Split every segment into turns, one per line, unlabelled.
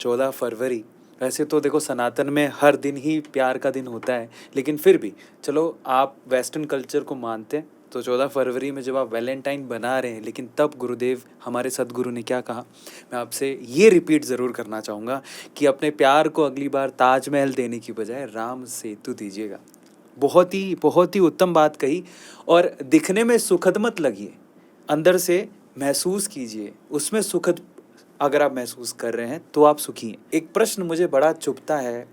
14 फरवरी, वैसे तो देखो सनातन में हर दिन ही प्यार का दिन होता है, लेकिन फिर भी चलो आप वेस्टर्न कल्चर को मानते हैं तो 14 फरवरी में जब आप वैलेंटाइन बना रहे हैं, लेकिन तब गुरुदेव हमारे सदगुरु ने क्या कहा, मैं आपसे ये रिपीट ज़रूर करना चाहूँगा कि अपने प्यार को अगली बार ताजमहल देने की बजाय राम सेतु दीजिएगा। बहुत ही उत्तम बात कही। और दिखने में सुखद मत लगिए, अंदर से महसूस कीजिए, उसमें सुखद अगर आप महसूस कर रहे हैं तो आप सुखी हैं। एक प्रश्न मुझे बड़ा चुभता है,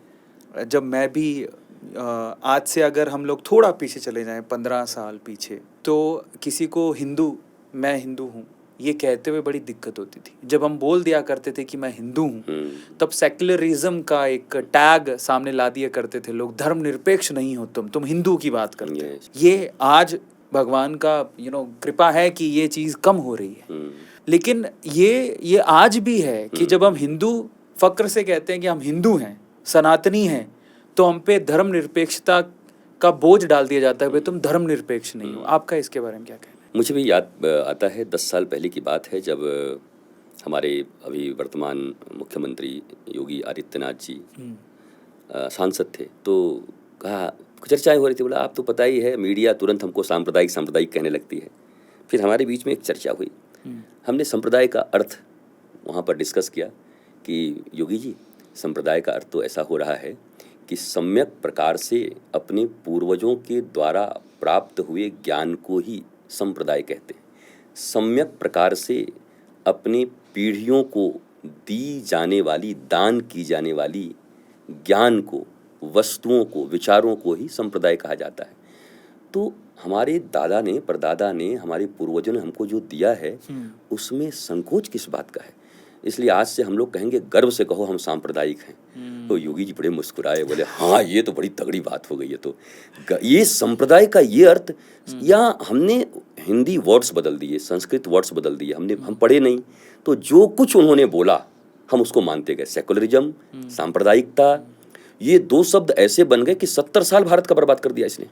जब मैं भी आज से अगर हम लोग थोड़ा पीछे चले जाएं 15 साल पीछे, तो किसी को हिंदू, मैं हिंदू हूँ ये कहते हुए बड़ी दिक्कत होती थी। जब हम बोल दिया करते थे कि मैं हिंदू हूँ, तब सेक्युलरिज्म का एक टैग सामने ला दिया करते थे लोग, धर्मनिरपेक्ष नहीं हो तुम हिंदू की बात करते हो। ये आज भगवान का कृपा है कि ये चीज़ कम हो रही है, लेकिन ये आज भी है कि जब हम हिंदू फक्र से कहते हैं कि हम हिंदू हैं, सनातनी हैं, तो हम पे धर्मनिरपेक्षता का बोझ डाल दिया जाता है, भाई तुम धर्मनिरपेक्ष नहीं हो। आपका इसके बारे में क्या कहना है?
मुझे भी याद आता है 10 साल पहले की बात है, जब हमारे अभी वर्तमान मुख्यमंत्री योगी आदित्यनाथ जी सांसद थे, तो कहा, चर्चाएं हो रही थी, बोला आप तो पता ही है मीडिया तुरंत हमको सांप्रदायिक कहने लगती है। फिर हमारे बीच में एक चर्चा हुई, हमने संप्रदाय का अर्थ वहाँ पर डिस्कस किया कि योगी जी, संप्रदाय का अर्थ तो ऐसा हो रहा है कि सम्यक प्रकार से अपने पूर्वजों के द्वारा प्राप्त हुए ज्ञान को ही संप्रदाय कहते हैं। सम्यक प्रकार से अपने पीढ़ियों को दी जाने वाली, दान की जाने वाली ज्ञान को, वस्तुओं को, विचारों को ही संप्रदाय कहा जाता है। तो हमारे दादा ने, परदादा ने, हमारे पूर्वजों ने हमको जो दिया है उसमें संकोच किस बात का है। इसलिए आज से हम लोग कहेंगे, गर्व से कहो हम सांप्रदायिक हैं। तो योगी जी बड़े मुस्कुराए, बोले हाँ ये तो बड़ी तगड़ी बात हो गई है। तो ये संप्रदाय का ये अर्थ, या हमने हिंदी वर्ड्स बदल दिए, संस्कृत वर्ड्स बदल दिए, हम पढ़े नहीं, तो जो कुछ उन्होंने बोला हम उसको मानते गए। सेकुलरिज्म, सांप्रदायिकता, ये दो शब्द ऐसे बन गए कि 70 साल भारत का बर्बाद कर दिया इसने।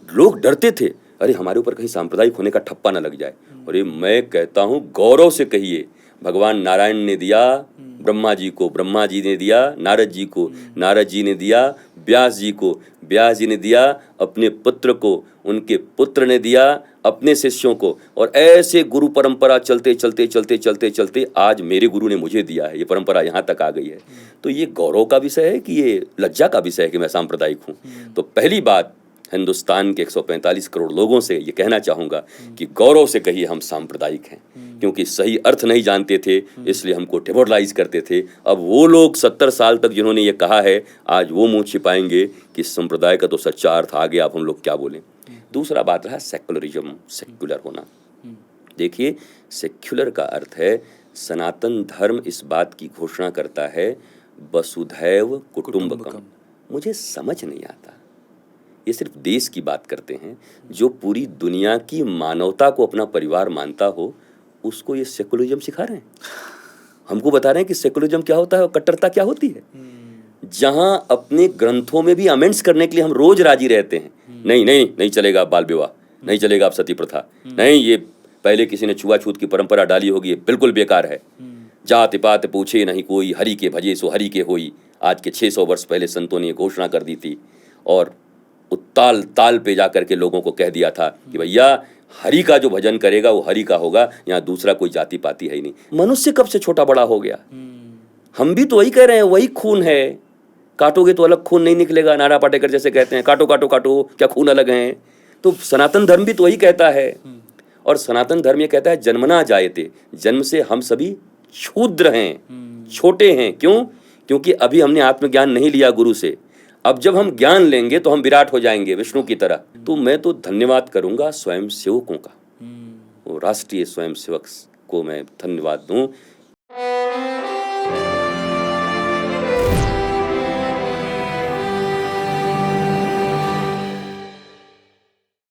लोग डरते थे, अरे हमारे ऊपर कहीं सांप्रदायिक होने का ठप्पा ना लग जाए। अरे मैं कहता हूँ, गौरव से कहिए, भगवान नारायण ने दिया ब्रह्मा जी को, ब्रह्मा जी ने दिया नारद जी को, नारद जी ने दिया व्यास जी को, व्यास जी ने दिया अपने पुत्र को, उनके पुत्र ने दिया अपने शिष्यों को, और ऐसे गुरु परंपरा चलते चलते चलते चलते चलते आज मेरे गुरु ने मुझे दिया है, ये परंपरा यहाँ तक आ गई है। तो ये गौरव का विषय है कि ये लज्जा का विषय है कि मैं सांप्रदायिक हूँ। तो पहली बात, हिंदुस्तान के 145 करोड़ लोगों से ये कहना चाहूँगा कि गौरव से कहिए हम सांप्रदायिक हैं, क्योंकि सही अर्थ नहीं जानते थे इसलिए हमको डिमोरलाइज करते थे। अब वो लोग 70 साल तक जिन्होंने ये कहा है, आज वो मुंह छिपाएंगे कि संप्रदाय का तो सच्चा अर्थ आ गया, अब हम लोग क्या बोलें। दूसरा बात रहा सेकुलरिज्म, सेक्युलर होना। देखिए, सेक्युलर का अर्थ है, सनातन धर्म इस बात की घोषणा करता है वसुधैव कुटुंबकम। मुझे समझ नहीं आता, ये सिर्फ देश की बात करते हैं, जो पूरी दुनिया की मानवता को अपना परिवार मानता हो उसको ये सेकुलरिज्म सिखा रहे हैं। हमको बता रहे हैं कि सेकुलरिज्म क्या होता है और कट्टरता क्या होती है। जहां अपने ग्रंथों में भी अमेंड्स करने के लिए हम रोज राजी रहते हैं, नहीं चलेगा बाल विवाह, नहीं चलेगा अब सती प्रथा, नहीं ये पहले किसी ने छुआछूत की परंपरा डाली होगी, ये बिल्कुल बेकार है। जात पात पूछे नहीं कोई, हरि के भजे सो हरि के होई। आज के 600 वर्ष पहले संतों ने घोषणा कर दी थी, और उत्ताल ताल पे जाकर के लोगों को कह दिया था कि भैया हरि का जो भजन करेगा वो हरि का होगा, यहाँ दूसरा कोई जाति पाति है ही नहीं। मनुष्य कब से छोटा बड़ा हो गया? हम भी तो वही कह रहे हैं, वही खून है, काटोगे तो अलग खून नहीं निकलेगा। नाना पाटेकर जैसे कहते हैं, काटो काटो काटो, क्या खून अलग हैं? तो सनातन धर्म भी तो वही कहता है, और सनातन धर्म ये कहता है जन्मना जायते, जन्म से हम सभी क्षुद्र हैं, छोटे हैं। क्यों? क्योंकि अभी हमने आत्मज्ञान नहीं लिया गुरु से। अब जब हम ज्ञान लेंगे तो हम विराट हो जाएंगे, विष्णु की तरह। तो मैं तो धन्यवाद करूंगा स्वयं सेवकों का, वो राष्ट्रीय स्वयं सेवक को मैं धन्यवाद दूं।